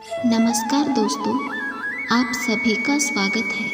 नमस्कार दोस्तों, आप सभी का स्वागत है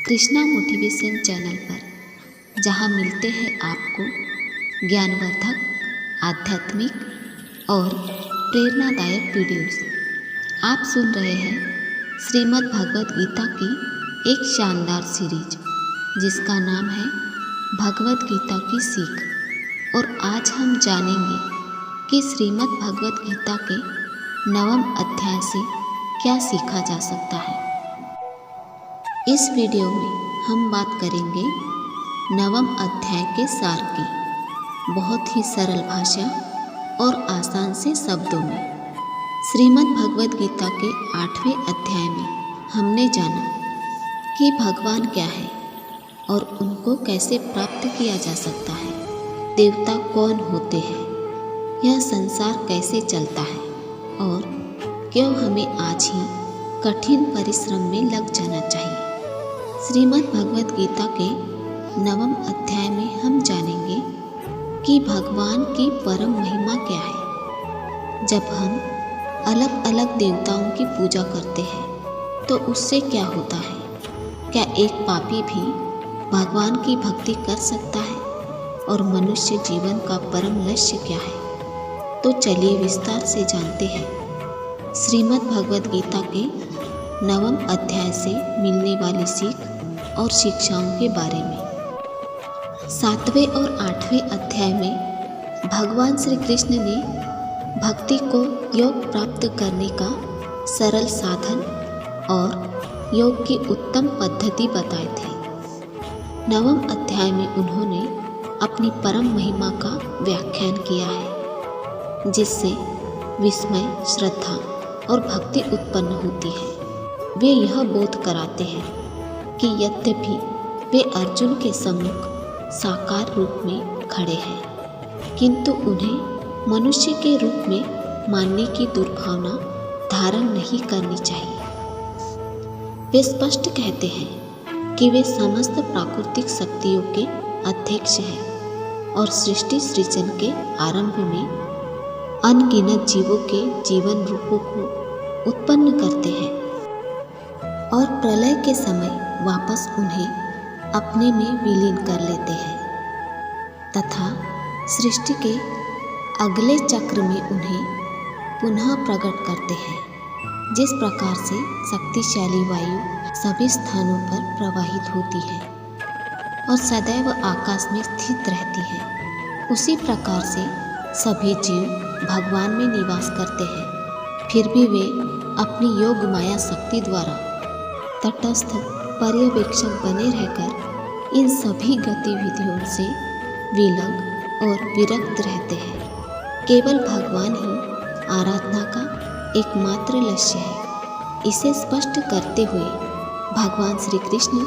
कृष्णा मोटिवेशन चैनल पर, जहां मिलते हैं आपको ज्ञानवर्धक, आध्यात्मिक और प्रेरणादायक वीडियोस। आप सुन रहे हैं श्रीमद् भगवद गीता की एक शानदार सीरीज जिसका नाम है भगवद गीता की सीख। और आज हम जानेंगे कि श्रीमद् भगवद गीता के 9वें अध्याय से क्या सीखा जा सकता है। इस वीडियो में हम बात करेंगे 9वें अध्याय के सार की, बहुत ही सरल भाषा और आसान से शब्दों में। श्रीमद् भगवद गीता के 8वें अध्याय में हमने जाना कि भगवान क्या है और उनको कैसे प्राप्त किया जा सकता है, देवता कौन होते हैं, यह संसार कैसे चलता है और क्यों हमें आज ही कठिन परिश्रम में लग जाना चाहिए। श्रीमद् भगवद गीता के 9वें अध्याय में हम जानेंगे कि भगवान की परम महिमा क्या है। जब हम अलग अलग देवताओं की पूजा करते हैं तो उससे क्या होता है? क्या एक पापी भी भगवान की भक्ति कर सकता है? और मनुष्य जीवन का परम लक्ष्य क्या है? तो चलिए विस्तार से जानते हैं श्रीमद् भगवद गीता के 9वें अध्याय से मिलने वाली सीख और शिक्षाओं के बारे में। 7वें और 8वें अध्याय में भगवान श्री कृष्ण ने भक्ति को योग प्राप्त करने का सरल साधन और योग की उत्तम पद्धति बताए थे। 9वें अध्याय में उन्होंने अपनी परम महिमा का व्याख्यान किया है, जिससे विस्मय, श्रद्धा और भक्ति उत्पन्न होती है। वे यह बोध कराते हैं कि यद्यपि वे अर्जुन के सम्मुख साकार रूप में खड़े हैं, किंतु उन्हें मनुष्य के रूप में मानने की दुर्भावना धारण नहीं करनी चाहिए। वे स्पष्ट कहते हैं कि वे समस्त प्राकृतिक शक्तियों के अध्यक्ष हैं और सृष्टि सृजन के आरंभ में अनगिनत जीवों के जीवन रूपों को उत्पन्न करते हैं और प्रलय के समय वापस उन्हें अपने में विलीन कर लेते हैं तथा सृष्टि के अगले चक्र में उन्हें पुनः प्रकट करते हैं। जिस प्रकार से शक्तिशाली वायु सभी स्थानों पर प्रवाहित होती है और सदैव आकाश में स्थित रहती है, उसी प्रकार से सभी जीव भगवान में निवास करते हैं। फिर भी वे अपनी योग माया शक्ति द्वारा तटस्थ पर्यवेक्षक बने रहकर इन सभी गतिविधियों से विलग और विरक्त रहते हैं। केवल भगवान ही आराधना का एकमात्र लक्ष्य है। इसे स्पष्ट करते हुए भगवान श्री कृष्ण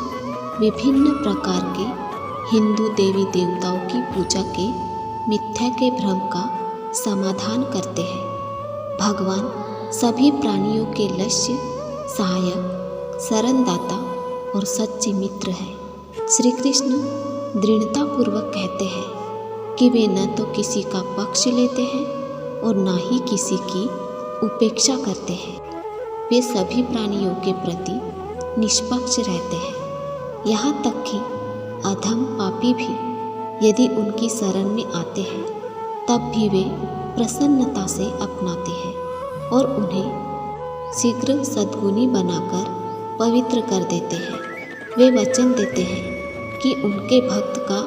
विभिन्न प्रकार के हिंदू देवी देवताओं की पूजा के मिथ्या के भ्रम का समाधान करते हैं। भगवान सभी प्राणियों के लक्ष्य, सहायक, शरणदाता और सच्चे मित्र हैं। श्री कृष्ण दृढ़तापूर्वक कहते हैं कि वे न तो किसी का पक्ष लेते हैं और न ही किसी की उपेक्षा करते हैं। वे सभी प्राणियों के प्रति निष्पक्ष रहते हैं। यहाँ तक कि अधम पापी भी यदि उनकी शरण में आते हैं तब भी वे प्रसन्नता से अपनाते हैं और उन्हें शीघ्र सद्गुणी बनाकर पवित्र कर देते हैं। वे वचन देते हैं कि उनके भक्त का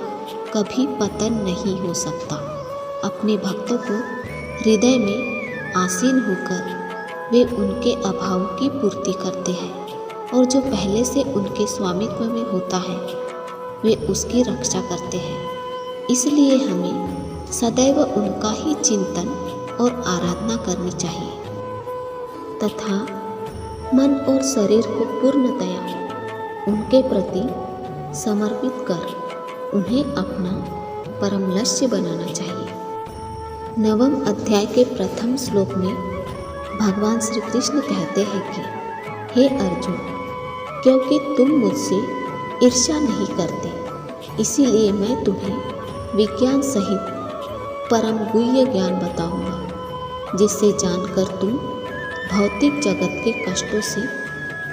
कभी पतन नहीं हो सकता। अपने भक्तों को हृदय में आसीन होकर वे उनके अभाव की पूर्ति करते हैं और जो पहले से उनके स्वामित्व में होता है वे उसकी रक्षा करते हैं। इसलिए हमें सदैव उनका ही चिंतन और आराधना करनी चाहिए तथा मन और शरीर को पूर्णतया उनके प्रति समर्पित कर उन्हें अपना परम लक्ष्य बनाना चाहिए। 9वें अध्याय के प्रथम श्लोक में भगवान श्री कृष्ण कहते हैं कि हे अर्जुन, क्योंकि तुम मुझसे ईर्ष्या नहीं करते, इसीलिए मैं तुम्हें विज्ञान सहित परम गुह्य ज्ञान बताऊंगा, जिससे जानकर तुम भौतिक जगत के कष्टों से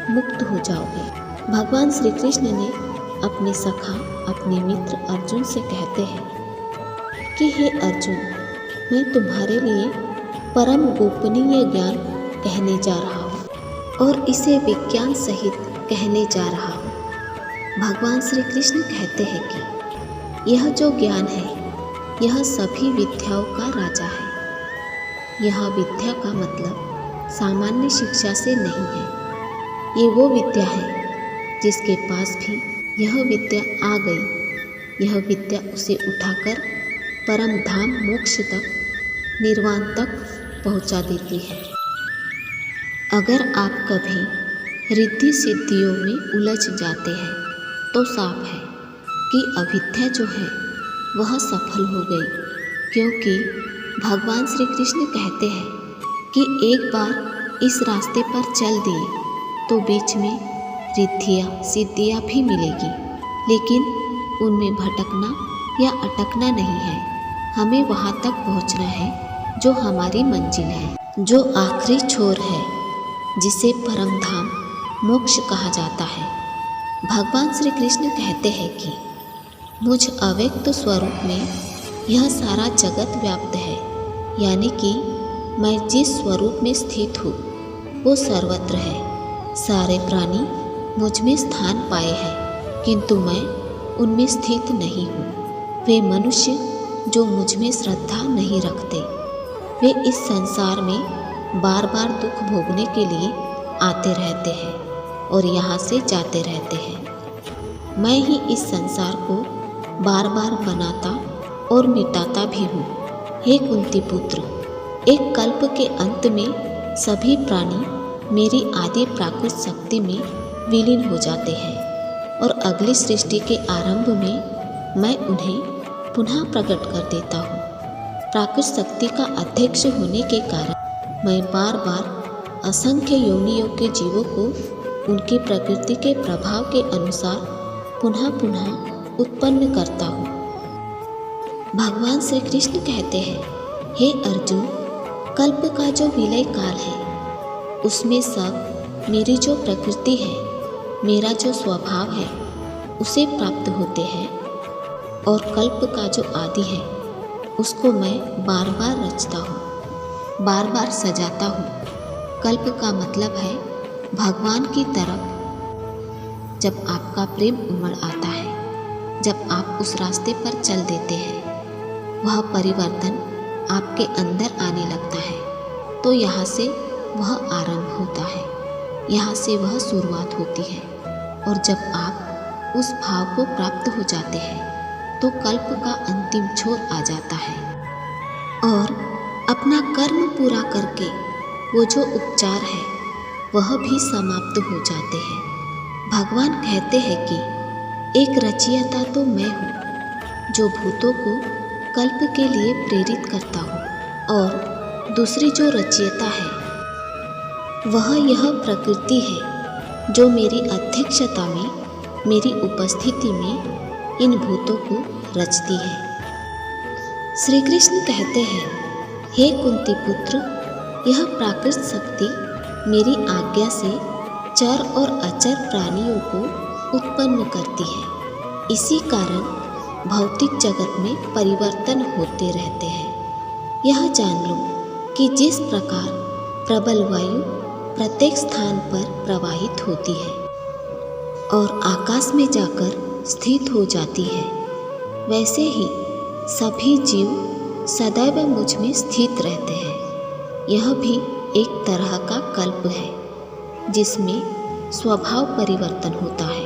मुक्त हो जाओगे। भगवान श्री कृष्ण ने अपने सखा, अपने मित्र अर्जुन से कहते हैं कि हे अर्जुन, मैं तुम्हारे लिए परम गोपनीय ज्ञान कहने जा रहा हूँ और इसे विज्ञान सहित कहने जा रहा हूँ। भगवान श्री कृष्ण कहते हैं कि यह जो ज्ञान है यह सभी विद्याओं का राजा है। यह विद्या का मतलब सामान्य शिक्षा से नहीं है। ये वो विद्या है जिसके पास भी यह विद्या आ गई, यह विद्या उसे उठाकर परम धाम मोक्ष तक, निर्वाण तक पहुंचा देती है। अगर आप कभी रिद्धि सिद्धियों में उलझ जाते हैं तो साफ है कि अविद्या जो है वह सफल हो गई, क्योंकि भगवान श्री कृष्ण कहते हैं कि एक बार इस रास्ते पर चल दिए तो बीच में रिद्धियाँ सिद्धियाँ भी मिलेगी, लेकिन उनमें भटकना या अटकना नहीं है। हमें वहाँ तक पहुँचना है जो हमारी मंजिल है, जो आखिरी छोर है, जिसे परम धाम मोक्ष कहा जाता है। भगवान श्री कृष्ण कहते हैं कि मुझ अव्यक्त स्वरूप में यह सारा जगत व्याप्त है, यानी कि मैं जिस स्वरूप में स्थित हूँ वो सर्वत्र है। सारे प्राणी मुझ में स्थान पाए हैं, किंतु मैं उनमें स्थित नहीं हूँ। वे मनुष्य जो मुझ में श्रद्धा नहीं रखते, वे इस संसार में बार बार दुख भोगने के लिए आते रहते हैं और यहाँ से जाते रहते हैं। मैं ही इस संसार को बार बार बनाता और मिटाता भी हूँ। हे कुंती पुत्र, एक कल्प के अंत में सभी प्राणी मेरी आदि प्राकृत शक्ति में विलीन हो जाते हैं और अगली सृष्टि के आरंभ में मैं उन्हें पुनः प्रकट कर देता हूँ। प्राकृत शक्ति का अध्यक्ष होने के कारण मैं बार बार असंख्य योनियों के जीवों को उनकी प्रकृति के प्रभाव के अनुसार पुनः पुनः उत्पन्न करता हूँ। भगवान श्री कृष्ण कहते हैं, हे अर्जुन, कल्प का जो विलय काल है उसमें सब मेरी जो प्रकृति है, मेरा जो स्वभाव है उसे प्राप्त होते हैं और कल्प का जो आदि है उसको मैं बार बार रचता हूँ, बार बार सजाता हूँ। कल्प का मतलब है भगवान की तरफ जब आपका प्रेम उमड़ आता है, जब आप उस रास्ते पर चल देते हैं, वह परिवर्तन आपके अंदर आने लगता है, तो यहाँ से वह आरंभ होता है, यहाँ से वह शुरुआत होती है। और जब आप उस भाव को प्राप्त हो जाते हैं तो कल्प का अंतिम छोर आ जाता है और अपना कर्म पूरा करके वो जो उपचार है वह भी समाप्त हो जाते हैं। भगवान कहते हैं कि एक रचयिता तो मैं हूँ जो भूतों को कल्प के लिए प्रेरित करता हूँ, और दूसरी जो रचयिता है वह यह प्रकृति है जो मेरी अध्यक्षता में, मेरी उपस्थिति में इन भूतों को रचती है। श्री कृष्ण कहते हैं, हे कुंती पुत्र, यह प्राकृत शक्ति मेरी आज्ञा से चर और अचर प्राणियों को उत्पन्न करती है। इसी कारण भौतिक जगत में परिवर्तन होते रहते हैं। यह जान लो कि जिस प्रकार प्रबल वायु प्रत्येक स्थान पर प्रवाहित होती है और आकाश में जाकर स्थित हो जाती है, वैसे ही सभी जीव सदैव मुझ में स्थित रहते हैं। यह भी एक तरह का कल्प है जिसमें स्वभाव परिवर्तन होता है,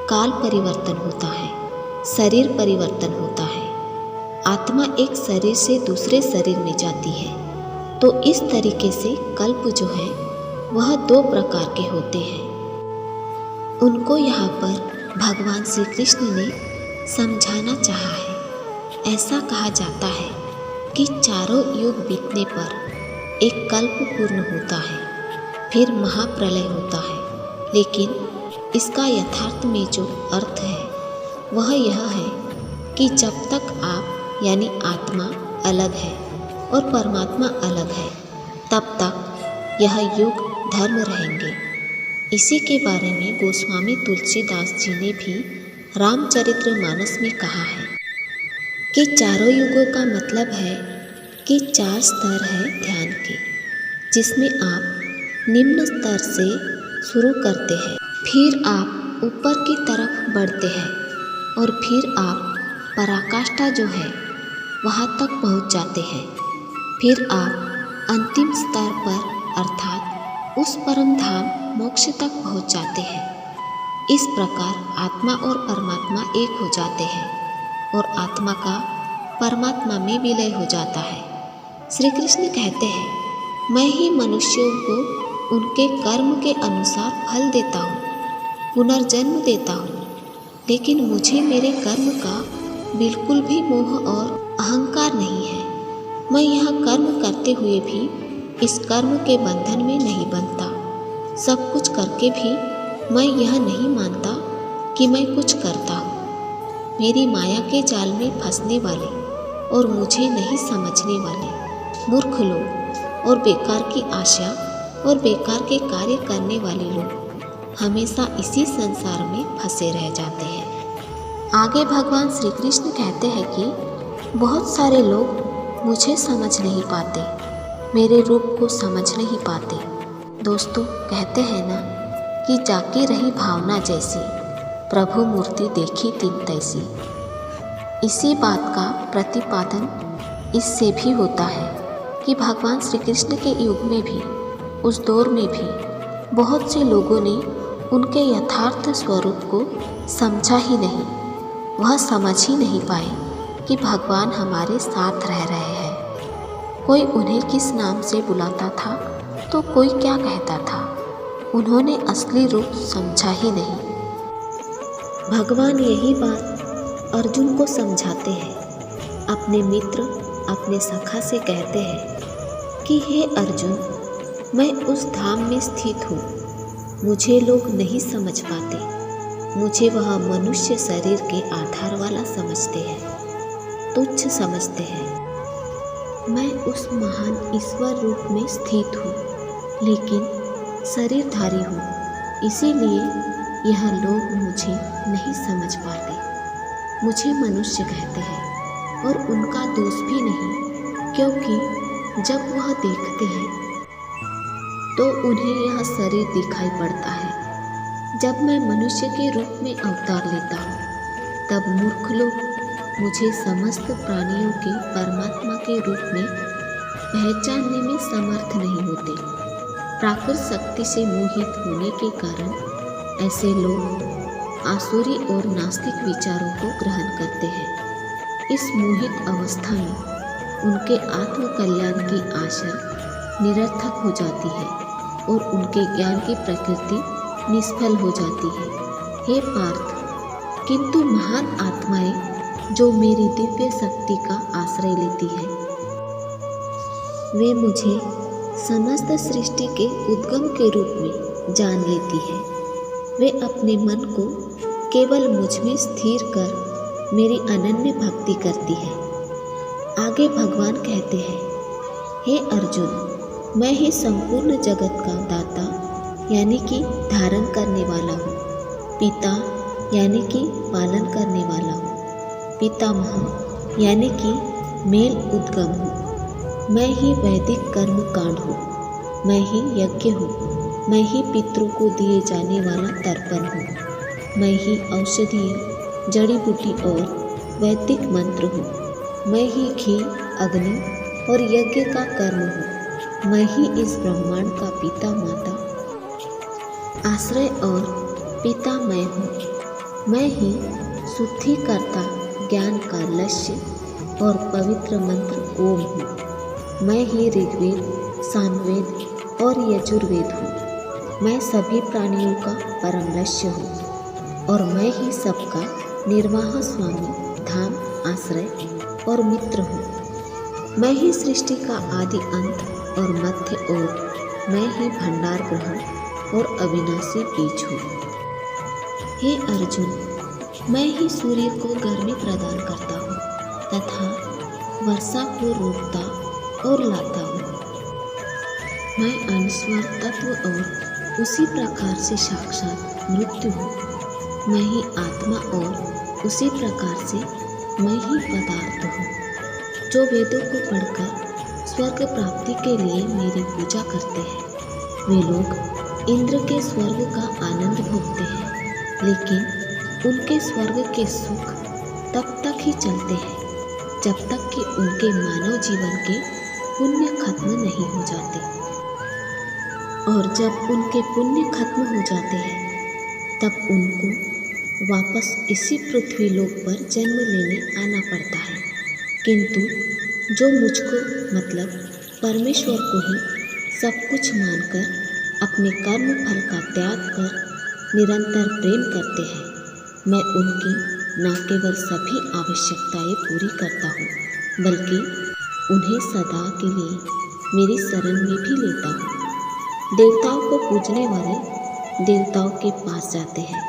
काल परिवर्तन होता है, शरीर परिवर्तन होता है। आत्मा एक शरीर से दूसरे शरीर में जाती है। तो इस तरीके से कल्प जो है वह दो प्रकार के होते हैं। उनको यहाँ पर भगवान श्री कृष्ण ने समझाना चाहा है। ऐसा कहा जाता है कि चारों युग बीतने पर एक कल्प पूर्ण होता है, फिर महाप्रलय होता है, लेकिन इसका यथार्थ में जो अर्थ है वह यह है कि जब तक आप यानी आत्मा अलग है और परमात्मा अलग है, तब तक यह युग धर्म रहेंगे। इसी के बारे में गोस्वामी तुलसीदास जी ने भी रामचरितमानस में कहा है कि चारों युगों का मतलब है कि 4 स्तर है ध्यान के, जिसमें आप निम्न स्तर से शुरू करते हैं, फिर आप ऊपर की तरफ बढ़ते हैं और फिर आप पराकाष्ठा जो है वहाँ तक पहुँच जाते हैं। फिर आप अंतिम स्तर पर अर्थात उस परम धाम मोक्ष तक पहुँच जाते हैं। इस प्रकार आत्मा और परमात्मा एक हो जाते हैं और आत्मा का परमात्मा में विलय हो जाता है। श्री कृष्ण कहते हैं, मैं ही मनुष्यों को उनके कर्म के अनुसार फल देता हूँ, पुनर्जन्म देता हूँ, लेकिन मुझे मेरे कर्म का बिल्कुल भी मोह और अहंकार नहीं है। मैं यह कर्म करते हुए भी इस कर्म के बंधन में नहीं बंधता। सब कुछ करके भी मैं यह नहीं मानता कि मैं कुछ करता हूँ। मेरी माया के जाल में फंसने वाले और मुझे नहीं समझने वाले मूर्ख लोग और बेकार की आशा और बेकार के कार्य करने वाले लोग हमेशा इसी संसार में फंसे रह जाते हैं। आगे भगवान श्री कृष्ण कहते हैं कि बहुत सारे लोग मुझे समझ नहीं पाते, मेरे रूप को समझ नहीं पाते। दोस्तों, कहते हैं ना कि जाके रही भावना जैसी, प्रभु मूर्ति देखी तिन तैसी। इसी बात का प्रतिपादन इससे भी होता है कि भगवान श्री कृष्ण के युग में भी, उस दौर में भी बहुत से लोगों ने उनके यथार्थ स्वरूप को समझा ही नहीं। वह समझ ही नहीं पाए कि भगवान हमारे साथ रह रहे हैं। कोई उन्हें किस नाम से बुलाता था तो कोई क्या कहता था, उन्होंने असली रूप समझा ही नहीं। भगवान यही बात अर्जुन को समझाते हैं। अपने मित्र, अपने सखा से कहते हैं कि हे अर्जुन, मैं उस धाम में स्थित हूँ, मुझे लोग नहीं समझ पाते। मुझे वह मनुष्य शरीर के आधार वाला समझते हैं, तुच्छ समझते हैं। मैं उस महान ईश्वर रूप में स्थित हूँ, लेकिन शरीरधारी हूँ, इसीलिए यह लोग मुझे नहीं समझ पाते। मुझे मनुष्य कहते हैं और उनका दोष भी नहीं, क्योंकि जब वह देखते हैं तो उन्हें यह शरीर दिखाई पड़ता है। जब मैं मनुष्य के रूप में अवतार लेता हूँ, तब मूर्ख लोग मुझे समस्त प्राणियों के परमात्मा के रूप में पहचानने में समर्थ नहीं होते। प्राकृत शक्ति से मोहित होने के कारण ऐसे लोग आसुरी और नास्तिक विचारों को ग्रहण करते हैं। इस मोहित अवस्था में उनके आत्मकल्याण की आशा निरर्थक हो जाती है और उनके ज्ञान की प्रकृति निष्फल हो जाती है। हे पार्थ, किंतु महान आत्माएं जो मेरी दिव्य शक्ति का आश्रय लेती है, वे मुझे समस्त सृष्टि के उद्गम के रूप में जान लेती है। वे अपने मन को केवल मुझ में स्थिर कर मेरी अनन्य भक्ति करती है। आगे भगवान कहते हैं, हे अर्जुन, मैं ही संपूर्ण जगत का दाता यानी कि धारण करने वाला हूँ, पिता यानी कि पालन करने वाला हूँ, पितामह यानी कि मेल उद्गम हूँ। मैं ही वैदिक कर्म कांड हूँ, मैं ही यज्ञ हूँ, मैं ही पितरों को दिए जाने वाला तर्पण हूँ, मैं ही औषधीय जड़ी बूटी और वैदिक मंत्र हूँ, मैं ही घी, अग्नि और यज्ञ का कर्म हूँ, मैं ही इस ब्रह्मांड का पिता माता आश्रय और पिता मैं हूँ। मैं ही शुद्धिकर्ता, ज्ञान का लक्ष्य और पवित्र मंत्र ओम हूँ। मैं ही ऋग्वेद, सामवेद और यजुर्वेद हूँ। मैं सभी प्राणियों का परम लक्ष्य हूँ और मैं ही सबका निर्वाह स्वामी, धाम, आश्रय और मित्र हूँ। मैं ही सृष्टि का आदि अंत और मध्य और मैं ही भंडार ग्रहण और अविनाशी बीज हूँ। हे अर्जुन, मैं ही सूर्य को गर्मी प्रदान करता हूँ तथा वर्षा को रोकता और लाता हूँ। मैं अनस्वर तत्व और उसी प्रकार से साक्षात मृत्यु हूँ। मैं ही आत्मा और उसी प्रकार से मैं ही पदार्थ हूँ। जो वेदों को पढ़कर स्वर्ग प्राप्ति के लिए मेरी पूजा करते हैं, वे लोग इंद्र के स्वर्ग का आनंद भोगते हैं, लेकिन उनके स्वर्ग के सुख तब तक ही चलते हैं जब तक कि उनके मानव जीवन के पुण्य खत्म नहीं हो जाते। और जब उनके पुण्य खत्म हो जाते हैं तब उनको वापस इसी पृथ्वी लोक पर जन्म लेने आना पड़ता है। किंतु जो मुझको मतलब परमेश्वर को ही सब कुछ मानकर अपने कर्म फल का त्याग कर निरंतर प्रेम करते हैं, मैं उनकी न केवल सभी आवश्यकताएं पूरी करता हूँ, बल्कि उन्हें सदा के लिए मेरी शरण में भी लेता हूँ। देवताओं को पूजने वाले देवताओं के पास जाते हैं,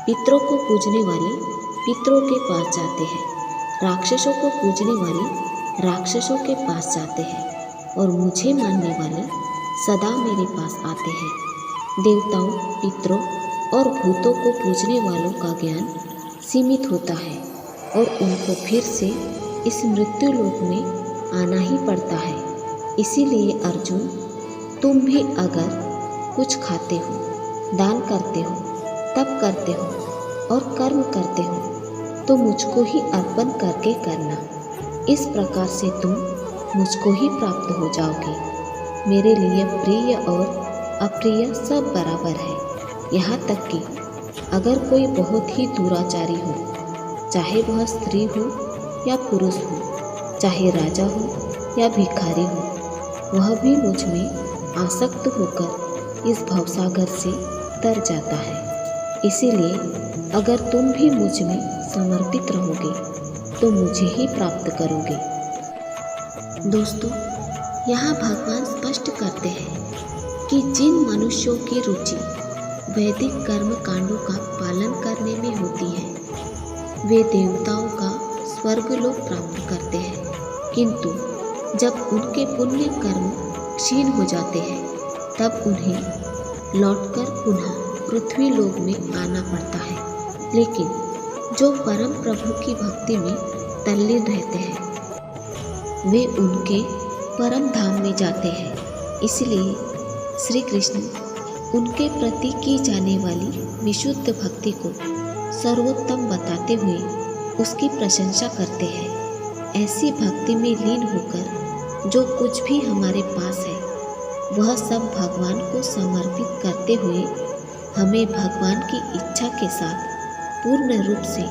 पितरों को पूजने वाले पितरों के पास जाते हैं, राक्षसों को पूजने वाले राक्षसों के पास जाते हैं, और मुझे मानने वाले सदा मेरे पास आते हैं। देवताओं, पितरों और भूतों को पूजने वालों का ज्ञान सीमित होता है और उनको फिर से इस मृत्यु लोक में आना ही पड़ता है। इसीलिए अर्जुन, तुम भी अगर कुछ खाते हो, दान करते हो, तप करते हो और कर्म करते हो तो मुझको ही अर्पण करके करना। इस प्रकार से तुम मुझको ही प्राप्त हो जाओगे। मेरे लिए प्रिय और अप्रिय सब बराबर है। यहाँ तक कि अगर कोई बहुत ही दुराचारी हो, चाहे वह स्त्री हो या पुरुष हो, चाहे राजा हो या भिखारी हो, वह भी मुझ में आसक्त होकर इस भवसागर से तर जाता है। इसीलिए अगर तुम भी मुझ में समर्पित रहोगे तो मुझे ही प्राप्त करोगे। दोस्तों, यहाँ भगवान स्पष्ट करते हैं कि जिन मनुष्यों की रुचि वैदिक कर्म कांडों का पालन करने में होती है, वे देवताओं का स्वर्गलोक प्राप्त करते हैं, किंतु जब उनके पुण्य कर्म क्षीण हो जाते हैं तब उन्हें लौटकर पुनः पृथ्वी लोक में आना पड़ता है। लेकिन जो परम प्रभु की भक्ति में तल्लीन रहते हैं, वे उनके परम धाम में जाते हैं। इसलिए श्री कृष्ण उनके प्रति की जाने वाली विशुद्ध भक्ति को सर्वोत्तम बताते हुए उसकी प्रशंसा करते हैं। ऐसी भक्ति में लीन होकर जो कुछ भी हमारे पास है वह सब भगवान को समर्पित करते हुए हमें भगवान की इच्छा के साथ पूर्ण रूप से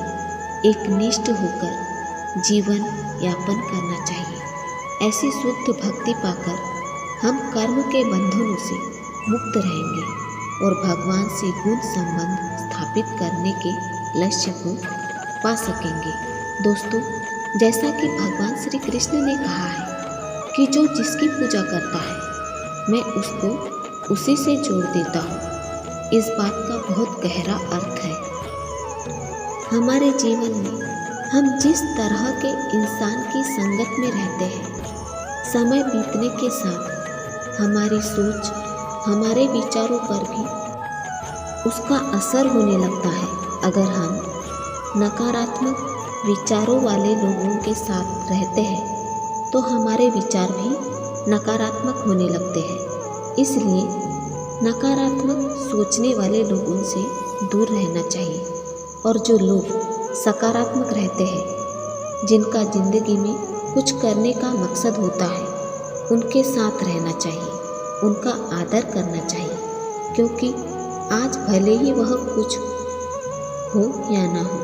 एकनिष्ठ होकर जीवन यापन करना चाहिए। ऐसी शुद्ध भक्ति पाकर हम कर्म के बंधनों से मुक्त रहेंगे और भगवान से गुण संबंध स्थापित करने के लक्ष्य को पा सकेंगे। दोस्तों, जैसा कि भगवान श्री कृष्ण ने कहा है कि जो जिसकी पूजा करता है मैं उसको उसी से जोड़ देता हूँ। इस बात का बहुत गहरा अर्थ है। हमारे जीवन में हम जिस तरह के इंसान की संगत में रहते हैं, समय बीतने के साथ हमारी सोच, हमारे विचारों पर भी उसका असर होने लगता है। अगर हम नकारात्मक विचारों वाले लोगों के साथ रहते हैं तो हमारे विचार भी नकारात्मक होने लगते हैं। इसलिए नकारात्मक सोचने वाले लोगों से दूर रहना चाहिए और जो लोग सकारात्मक रहते हैं, जिनका जिंदगी में कुछ करने का मकसद होता है, उनके साथ रहना चाहिए, उनका आदर करना चाहिए, क्योंकि आज भले ही वह कुछ हो या ना हो,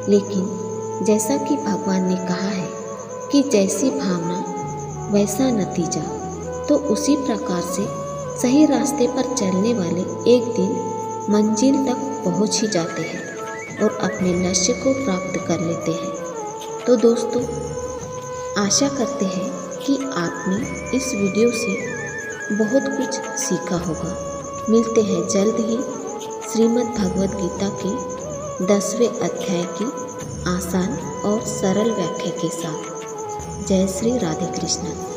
लेकिन जैसा कि भगवान ने कहा है कि जैसी भावना वैसा नतीजा, तो उसी प्रकार से सही रास्ते पर चलने वाले एक दिन मंजिल तक पहुंच ही जाते हैं और अपने लक्ष्य को प्राप्त कर लेते हैं। तो दोस्तों, आशा करते हैं कि आपने इस वीडियो से बहुत कुछ सीखा होगा। मिलते हैं जल्द ही श्रीमद् भगवद गीता के 10वें अध्याय की आसान और सरल व्याख्या के साथ। जय श्री राधे कृष्ण।